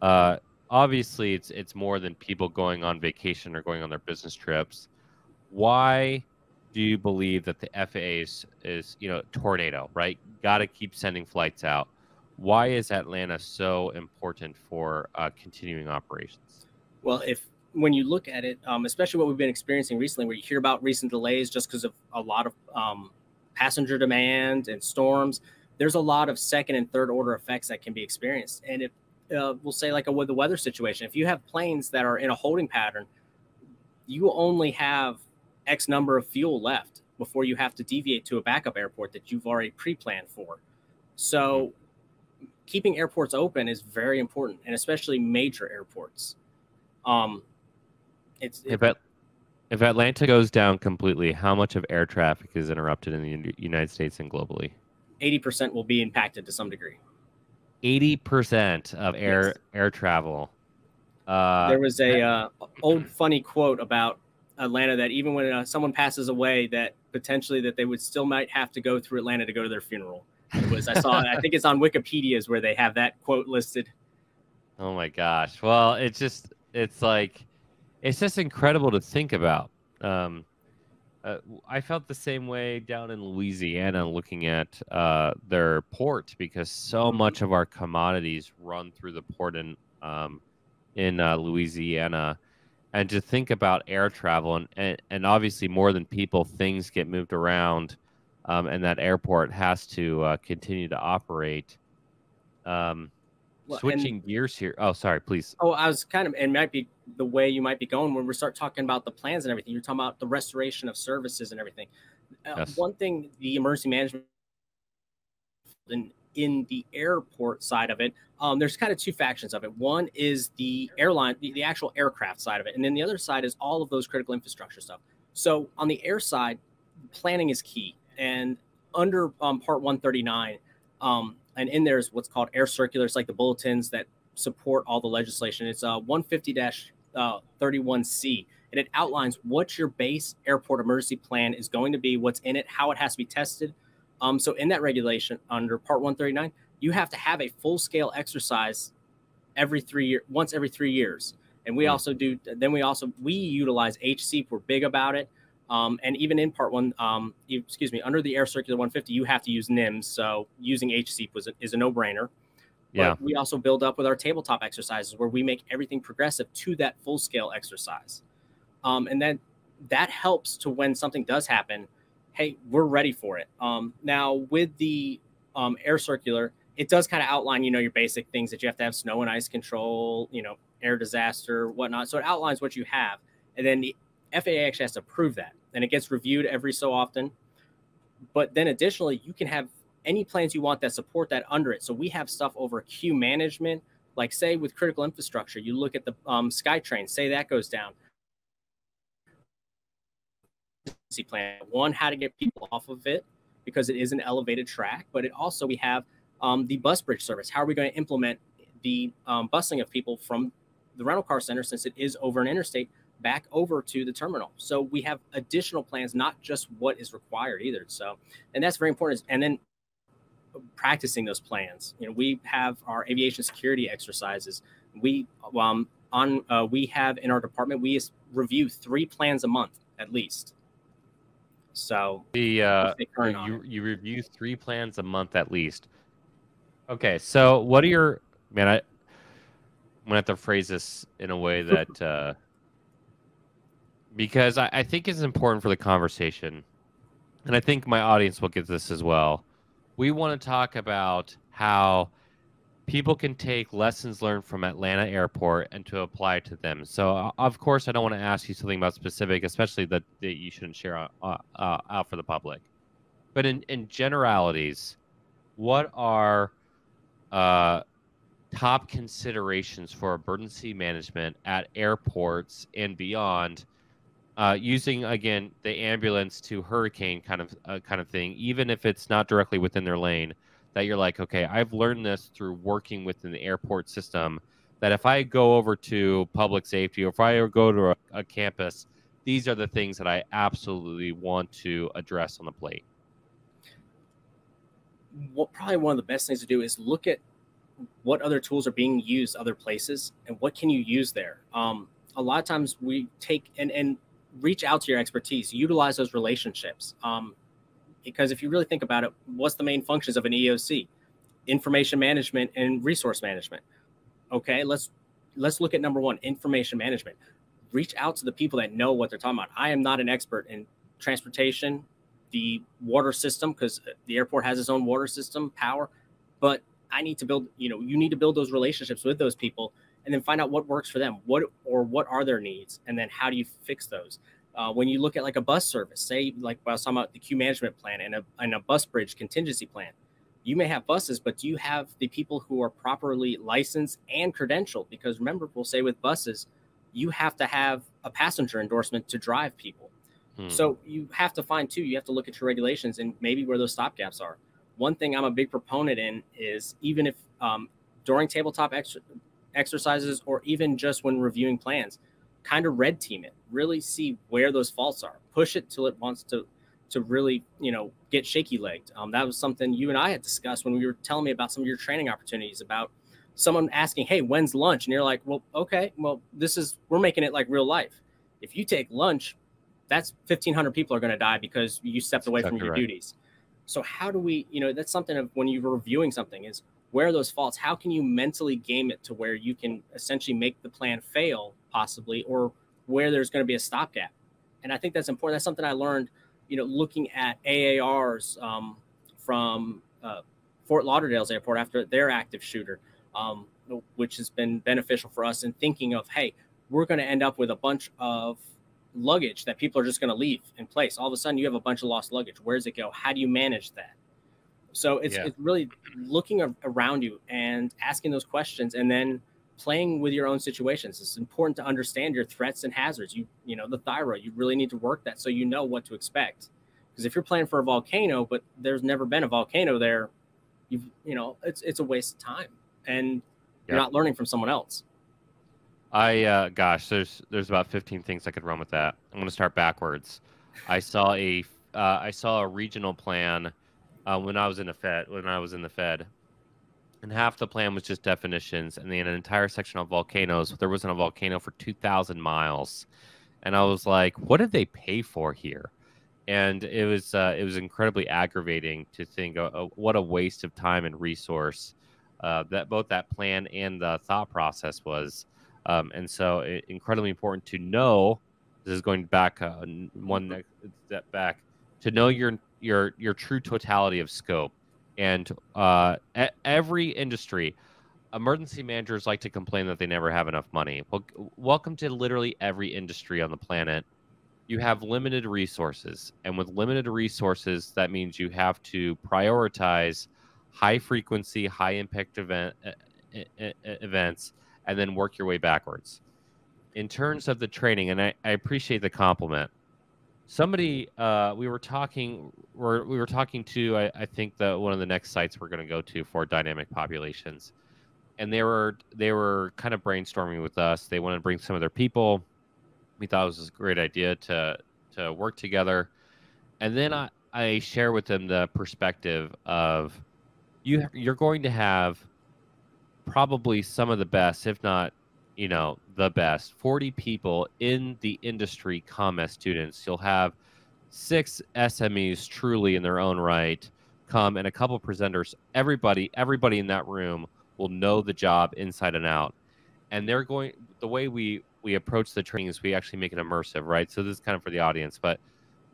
Uh, Obviously, it's more than people going on vacation or going on their business trips. Why do you believe that the FAA is tornado, right? Got to keep sending flights out. Why is Atlanta so important for continuing operations? Well, when you look at it, especially what we've been experiencing recently, where you hear about recent delays just because of a lot of passenger demand and storms, there's a lot of second and third order effects that can be experienced. And if we'll say like with the weather situation, if you have planes that are in a holding pattern, you only have X number of fuel left before you have to deviate to a backup airport that you've already pre-planned for. So keeping airports open is very important, and especially major airports. If Atlanta goes down completely, how much of air traffic is interrupted in the United States and globally? 80% will be impacted to some degree. 80% of air travel. There was a old funny quote about Atlanta that even when someone passes away, that potentially that they would still might have to go through Atlanta to go to their funeral. It was I saw I think it's on Wikipedia is where they have that quote listed. Oh my gosh! Well, it's just incredible to think about. I felt the same way down in Louisiana looking at their port, because so much of our commodities run through the port in Louisiana. And to think about air travel and obviously more than people, things get moved around, and that airport has to continue to operate. Switching gears here. Oh, sorry, please. Oh, I was it might be the way you might be going when we start talking about the plans and everything. You're talking about the restoration of services and everything. Yes. One thing, the emergency management in the airport side of it, there's kind of two factions of it. One is the airline, the actual aircraft side of it. And then the other side is all of those critical infrastructure stuff. So on the air side, planning is key. And under Part 139, and in there is what's called air circulars, like the bulletins that support all the legislation. It's 150-31C, and it outlines what your base airport emergency plan is going to be, what's in it, how it has to be tested. So in that regulation under Part 139, you have to have a full-scale exercise once every 3 years. And we also do. Then we utilize HCEP. We're big about it. And even in Part 1, under the Air Circular 150, you have to use NIMS. So using HCEP is a no-brainer. Yeah. But we also build up with our tabletop exercises where we make everything progressive to that full-scale exercise. And then that helps to when something does happen, hey, we're ready for it. Now, with the Air Circular, it does kind of outline, your basic things that you have to have: snow and ice control, air disaster, whatnot. So it outlines what you have. And then the FAA actually has to approve that. And it gets reviewed every so often. But then additionally, you can have any plans you want that support that under it. So we have stuff over queue management, like say with critical infrastructure, you look at the SkyTrain, say that goes down. Plan one, how to get people off of it because it is an elevated track, but it also we have the bus bridge service. How are we going to implement the busing of people from the rental car center, since it is over an interstate, back over to the terminal? So we have additional plans, not just what is required either. So, and that's very important. And then practicing those plans. We have our aviation security exercises. We have in our department, we review 3 plans a month at least. So you review 3 plans a month at least. Okay, so what are your I'm gonna have to phrase this in a way that because I think it's important for the conversation, and I think my audience will get this as well. we want to talk about how people can take lessons learned from Atlanta Airport and to apply to them. So, of course, I don't want to ask you something about specific, especially that you shouldn't share out for the public. But in generalities, what are top considerations for emergency management at airports and beyond, using again the ambulance to hurricane kind of thing, even if it's not directly within their lane, that you're like, okay, I've learned this through working within the airport system, that if I go over to public safety or if I go to a campus, these are the things that I absolutely want to address on the plate. Probably one of the best things to do is look at what other tools are being used other places and what can you use there. A lot of times we take and reach out to your expertise, utilize those relationships. Because if you really think about it, what's the main functions of an EOC? Information management and resource management. Okay, let's look at number one, information management. Reach out to the people that know what they're talking about. I am not an expert in transportation, the water system, because the airport has its own water system, power, but I need to build, you need to build those relationships with those people and then find out what works for them, what are their needs, and then how do you fix those? When you look at like a bus service, say like I was talking about the queue management plan and a bus bridge contingency plan, you may have buses, but do you have the people who are properly licensed and credentialed? Because remember, we'll say with buses, you have to have a passenger endorsement to drive people. So you have to find too, you have to look at your regulations and maybe where those stopgaps are. One thing I'm a big proponent in is even if during tabletop exercises or even just when reviewing plans, kind of red team it, really see where those faults are, push it till it wants to really, get shaky legged. That was something you and I had discussed when we were telling me about some of your training opportunities, about someone asking, hey, when's lunch? And you're like, well, okay, well, we're making it like real life. If you take lunch, that's 1,500 people are going to die because you stepped away from your duties. So how do we, that's something of when you're reviewing something is where are those faults? How can you mentally game it to where you can essentially make the plan fail possibly, or where there's going to be a stopgap? And I think that's important. That's something I learned, looking at AARs from Fort Lauderdale's airport after their active shooter, which has been beneficial for us in thinking of, hey, we're going to end up with a bunch of luggage that people are just going to leave in place. All of a sudden you have a bunch of lost luggage. Where does it go? How do you manage that? So it's really looking around you and asking those questions and then playing with your own situations. It's important to understand your threats and hazards. The thyroid, you really need to work that so you know what to expect. Because if you're planning for a volcano, but there's never been a volcano there, it's a waste of time and you're not learning from someone else. Gosh, there's about 15 things I could run with that. I'm going to start backwards. I saw a regional plan when I was in the Fed, and half the plan was just definitions, and then an entire section of volcanoes. There wasn't a volcano for 2,000 miles, and I was like, what did they pay for here? And it was incredibly aggravating to think what a waste of time and resource that both that plan and the thought process was. And so incredibly important to know, this is going back one step back, to know your true totality of scope. And every industry, emergency managers like to complain that they never have enough money. Well, welcome to literally every industry on the planet. You have limited resources. And with limited resources, that means you have to prioritize high frequency, high impact events, and then work your way backwards. In terms of the training, and I appreciate the compliment. Somebody we were talking to, I think one of the next sites we're going to go to for dynamic populations, and they were kind of brainstorming with us. They wanted to bring some of their people. We thought it was a great idea to work together, and then I share with them the perspective of you're going to have probably some of the best, if not, the best, 40 people in the industry come as students. You'll have 6 SMEs truly in their own right come, and a couple of presenters. Everybody in that room will know the job inside and out. And the way we approach the training is we actually make it immersive, right? So this is kind of for the audience, but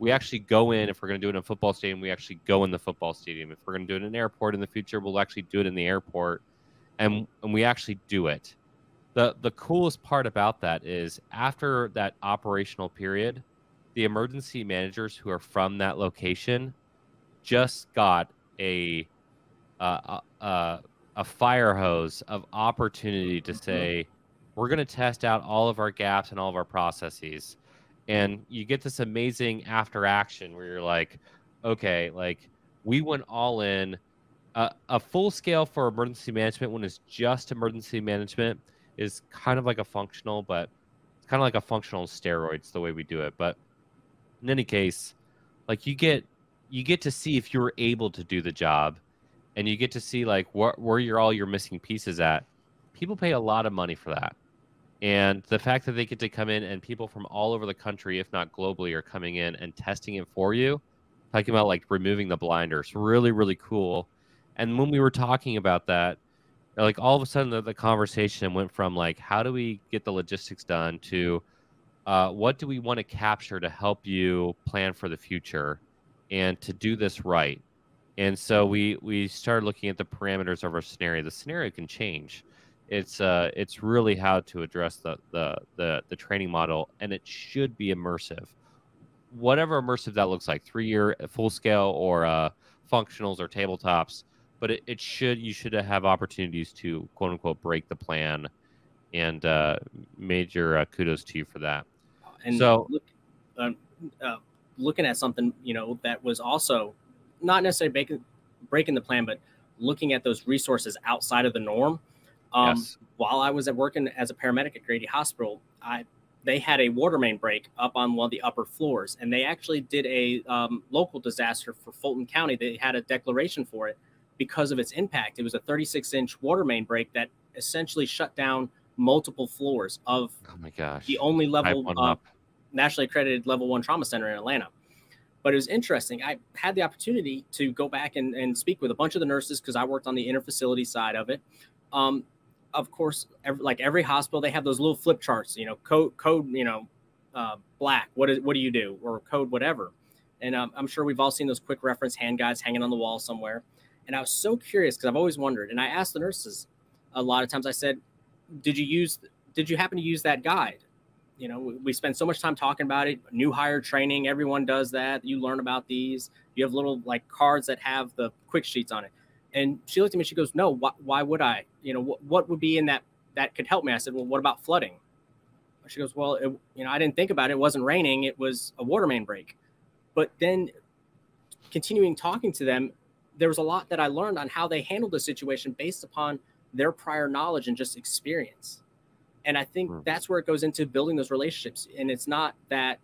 we actually go in. If we're going to do it in a football stadium, we actually go in the football stadium. If we're going to do it in an airport in the future, we'll actually do it in the airport, and we actually do it. The coolest part about that is after that operational period, the emergency managers who are from that location just got a fire hose of opportunity to say, we're going to test out all of our gaps and all of our processes. And you get this amazing after action where you're like, okay, like we went all in. A full scale for emergency management when it's just emergency management is kind of like a functional, but it's kind of like a functional steroids the way we do it. But in any case, like you get to see if you're able to do the job, and you get to see like where all your missing pieces at. People pay a lot of money for that. And the fact that they get to come in and people from all over the country, if not globally, are coming in and testing it for you, talking about like removing the blinders, really, really cool. And when we were talking about that, like all of a sudden the conversation went from like, how do we get the logistics done to what do we want to capture to help you plan for the future and to do this right? And so we started looking at the parameters of our scenario. The scenario can change. It's really how to address the training model, and it should be immersive. Whatever immersive that looks like, 3-year full scale or functionals or tabletops, but you should have opportunities to quote unquote break the plan, and major kudos to you for that. And so looking at something, that was also not necessarily breaking the plan, but looking at those resources outside of the norm. Yes. While I was working as a paramedic at Grady Hospital, they had a water main break up on one of the upper floors, and they actually did a local disaster for Fulton County. They had a declaration for it because of its impact. It was a 36-inch water main break that essentially shut down multiple floors of the only level nationally accredited level 1 trauma center in Atlanta. But it was interesting. I had the opportunity to go back and speak with a bunch of the nurses because I worked on the interfacility side of it. Of course, every hospital, they have those little flip charts, code, black. What do you do? Or code whatever. And I'm sure we've all seen those quick reference hand guides hanging on the wall somewhere. And I was so curious because I've always wondered. And I asked the nurses a lot of times, I said, did you happen to use that guide? We spend so much time talking about it, new hire training. Everyone does that. You learn about these. You have little like cards that have the quick sheets on it. And she looked at me, she goes, no, why would I? What would be in that could help me? I said, well, what about flooding? She goes, well, I didn't think about it. It wasn't raining. It was a water main break. But then continuing talking to them, there was a lot that I learned on how they handled the situation based upon their prior knowledge and just experience. And I think that's where it goes into building those relationships. And it's not that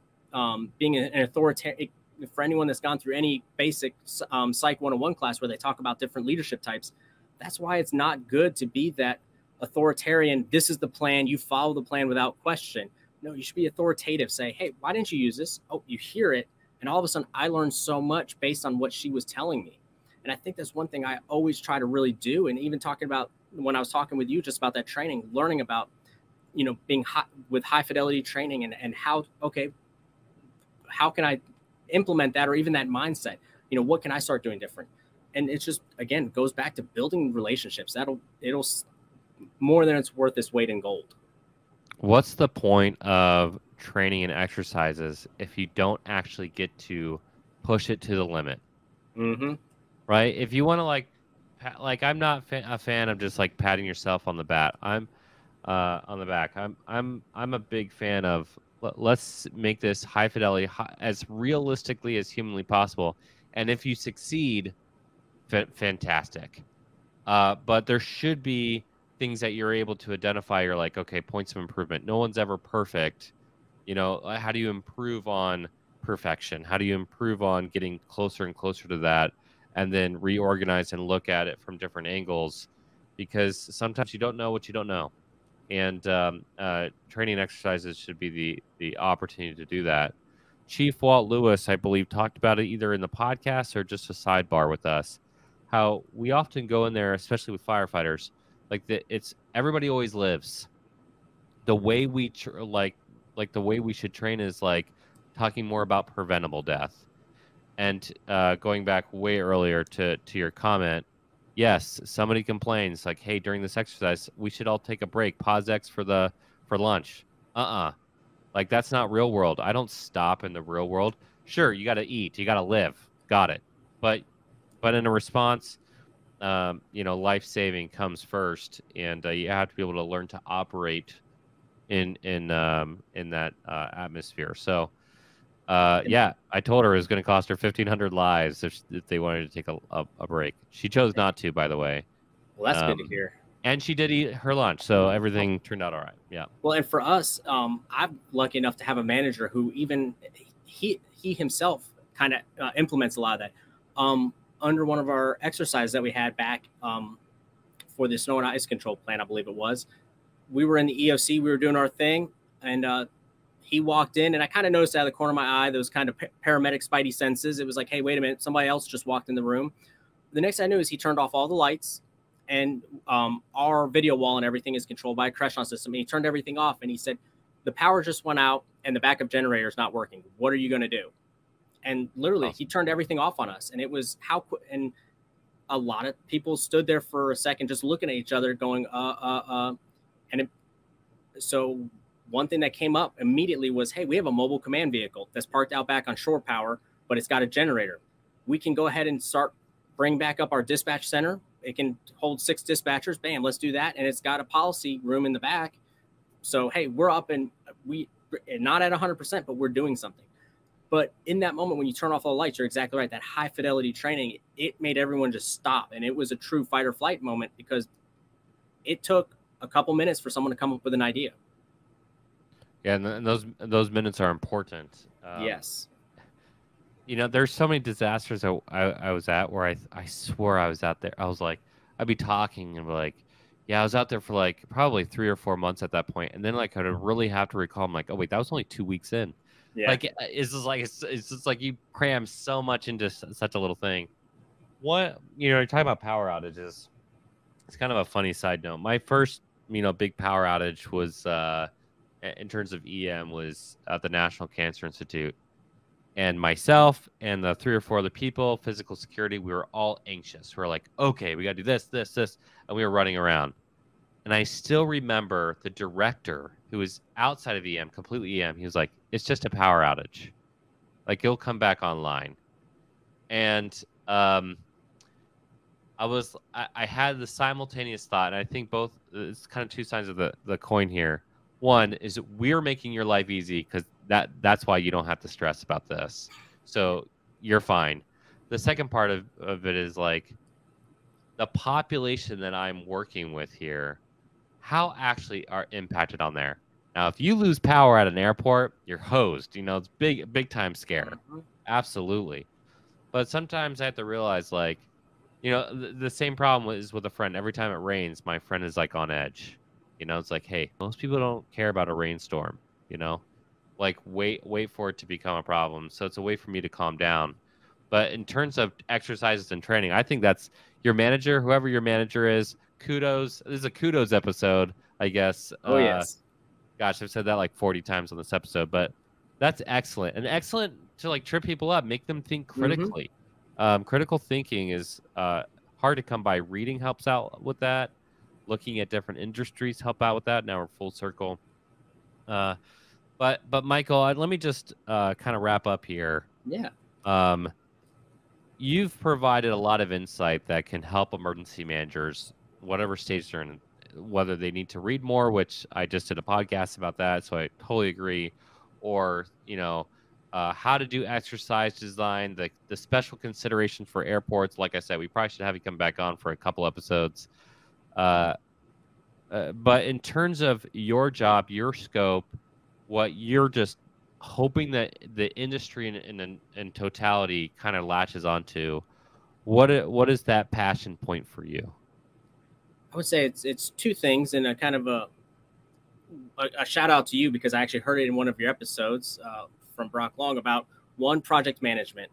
being an authoritarian, for anyone that's gone through any basic Psych 101 class where they talk about different leadership types, that's why it's not good to be that authoritarian. This is the plan. You follow the plan without question. No, you should be authoritative. Say, hey, why didn't you use this? Oh, you hear it. And all of a sudden I learned so much based on what she was telling me. And I think that's one thing I always try to really do. And even talking about when I was talking with you just about that training, learning about, being with high fidelity training and how can I implement that, or even that mindset, what can I start doing different? And it's just, again, goes back to building relationships. It'll more than it's worth its weight in gold. What's the point of training and exercises if you don't actually get to push it to the limit? Mm-hmm. Right? If you want to I'm not a fan of just like patting yourself on the back. I'm a big fan of let's make this high fidelity, as realistically as humanly possible. And if you succeed, fantastic. But there should be things that you're able to identify. You're like, okay, points of improvement. No one's ever perfect. How do you improve on perfection? How do you improve on getting closer and closer to that? And then reorganize and look at it from different angles, because sometimes you don't know what you don't know. And training exercises should be the opportunity to do that. Chief Walt Lewis, I believe, talked about it either in the podcast or just a sidebar with us, how we often go in there, especially with firefighters, it's everybody always lives. The way we the way we should train is like, talking more about preventable death. And going back way earlier to your comment, yes, somebody complains like, hey, during this exercise, we should all take a break, pause X for lunch. Like, that's not real world. I don't stop in the real world. Sure, you got to eat, you got to live, got it. But in a response, life-saving comes first, and you have to be able to learn to operate in that atmosphere. So I told her it was going to cost her 1,500 lives if they wanted to take a break. She chose not to, by the way. Well, that's good to hear. And she did eat her lunch, so everything turned out all right. Yeah. Well, and for us, I'm lucky enough to have a manager who even he himself kind of implements a lot of that. Under one of our exercises that we had back for the snow and ice control plan, I believe it was, we were in the EOC, we were doing our thing, and he walked in, and I kind of noticed out of the corner of my eye those kind of paramedic spidey senses. It was like, hey, wait a minute, somebody else just walked in the room. The next I knew is he turned off all the lights, and our video wall and everything is controlled by a Crestron system. And he turned everything off, and he said, the power just went out, and the backup generator is not working. What are you going to do? And literally, he turned everything off on us, and it was how quick. And a lot of people stood there for a second, just looking at each other, going, So one thing that came up immediately was, hey, we have a mobile command vehicle that's parked out back on shore power, but it's got a generator. We can go ahead and bring back up our dispatch center. It can hold 6 dispatchers. Bam, let's do that. And it's got a policy room in the back. So, hey, we're up, and we not at 100%, but we're doing something. But in that moment, when you turn off all the lights, you're exactly right. That high fidelity training, it made everyone just stop. And it was a true fight or flight moment, because it took a couple minutes for someone to come up with an idea. Yeah, and those minutes are important. Yes. There's so many disasters I was at where I swore I was out there. I was like, I'd be talking and be like, yeah, I was out there for like probably 3 or 4 months at that point. And then like I'd really have to recall, I'm like, oh wait, that was only 2 weeks in. Yeah. Like it's just like you cram so much into such a little thing. You're talking about power outages. It's kind of a funny side note. My first, big power outage was in terms of EM was at the National Cancer Institute. And myself and the 3 or 4 other people, physical security, we were all anxious. We were like, okay, we got to do this, this, this. And we were running around. And I still remember the director, who was outside of EM, completely EM. He was like, it's just a power outage. Like, it'll come back online. And I had the simultaneous thought, and I think both, it's kind of 2 sides of the coin here. One is we're making your life easy because that's why you don't have to stress about this. So you're fine. The second part of it is like the population that I'm working with here, how actually are impacted on there. Now, if you lose power at an airport, you're hosed. It's big time scare. Mm-hmm. Absolutely. But sometimes I have to realize, like, the same problem is with a friend. Every time it rains, my friend is like on edge. It's like, hey, most people don't care about a rainstorm, like wait for it to become a problem. So it's a way for me to calm down. But in terms of exercises and training, I think that's your manager, whoever your manager is, kudos. This is a kudos episode, I guess. Oh, yes. Gosh, I've said that like 40 times on this episode, but that's excellent. And excellent to like trip people up, make them think critically. Mm-hmm. Critical thinking is hard to come by. Reading helps out with that. Looking at different industries help out with that. Now we're full circle. But Michael, let me just kind of wrap up here. Yeah. You've provided a lot of insight that can help emergency managers, whatever stage they're in, whether they need to read more, which I just did a podcast about that, so I totally agree, or how to do exercise design, the special considerations for airports. Like I said, we probably should have you come back on for a couple episodes. But in terms of your job, your scope, what you're just hoping that the industry in totality kind of latches onto, what is that passion point for you? I would say it's 2 things, and a kind of a shout out to you, because I actually heard it in one of your episodes from Brock Long about one, project management.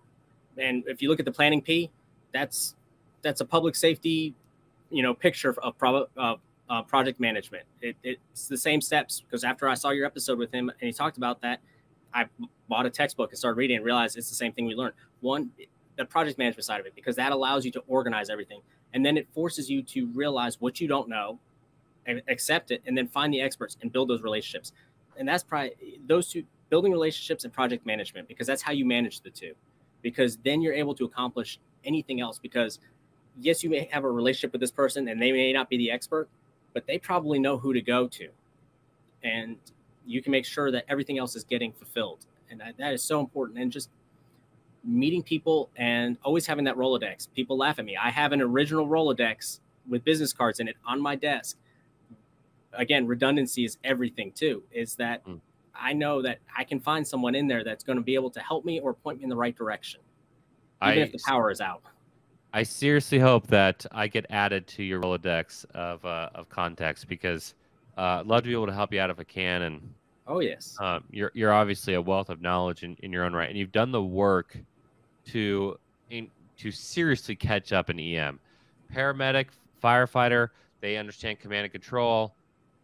And if you look at the planning P, that's a public safety picture of project management. It's the same steps, because after I saw your episode with him and he talked about that, I bought a textbook and started reading and realized it's the same thing we learned. One, the project management side of it, because that allows you to organize everything. And then it forces you to realize what you don't know and accept it, and then find the experts and build those relationships. And that's probably those two, building relationships and project management, because that's how you manage the two. Because then you're able to accomplish anything else. Because yes, you may have a relationship with this person and they may not be the expert, but they probably know who to go to. And you can make sure that everything else is getting fulfilled. And that is so important. And just meeting people and always having that Rolodex. People laugh at me. I have an original Rolodex with business cards in it on my desk. Again, redundancy is everything too, is that I know that I can find someone in there that's going to be able to help me or point me in the right direction, even if the power is out. I seriously hope that I get added to your Rolodex of contacts, because I'd love to be able to help you out if I can. And oh yes, you're obviously a wealth of knowledge in your own right, and you've done the work to seriously catch up in EM. Paramedic, firefighter, they understand command and control.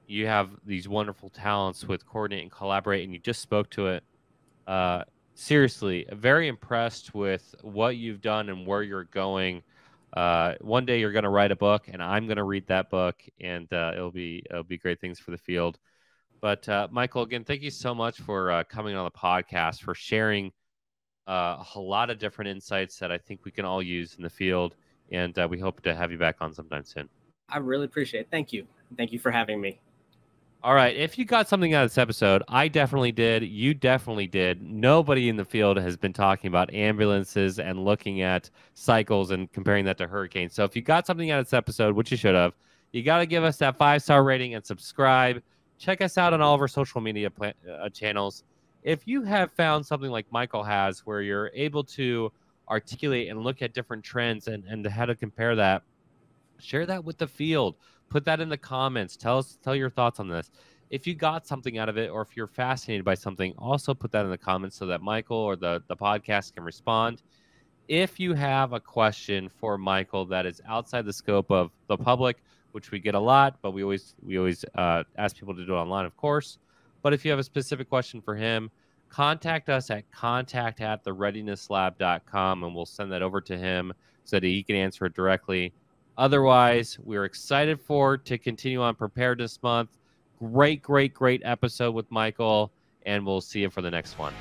You have these wonderful talents with coordinate and collaborate, and you just spoke to it. Seriously, very impressed with what you've done and where you're going. One day you're going to write a book, and I'm going to read that book, and it'll be great things for the field. But Michael, again, thank you so much for coming on the podcast, for sharing a lot of different insights that I think we can all use in the field, and we hope to have you back on sometime soon. I really appreciate it. Thank you. Thank you for having me. All right. If you got something out of this episode, I definitely did. You definitely did. Nobody in the field has been talking about ambulances and looking at cycles and comparing that to hurricanes. So if you got something out of this episode, which you should have, you got to give us that 5-star rating and subscribe. Check us out on all of our social media channels. If you have found something like Michael has, where you're able to articulate and look at different trends and how to compare that, share that with the field. Put that in the comments. Tell your thoughts on this. If you got something out of it, or if you're fascinated by something, also put that in the comments so that Michael or the podcast can respond. If you have a question for Michael that is outside the scope of the public, which we get a lot, but we always ask people to do it online, of course. But if you have a specific question for him, contact us at contact@thereadinesslab.com, and we'll send that over to him so that he can answer it directly. Otherwise, we're excited to continue on Preparedness Month. Great episode with Michael, and we'll see you for the next one.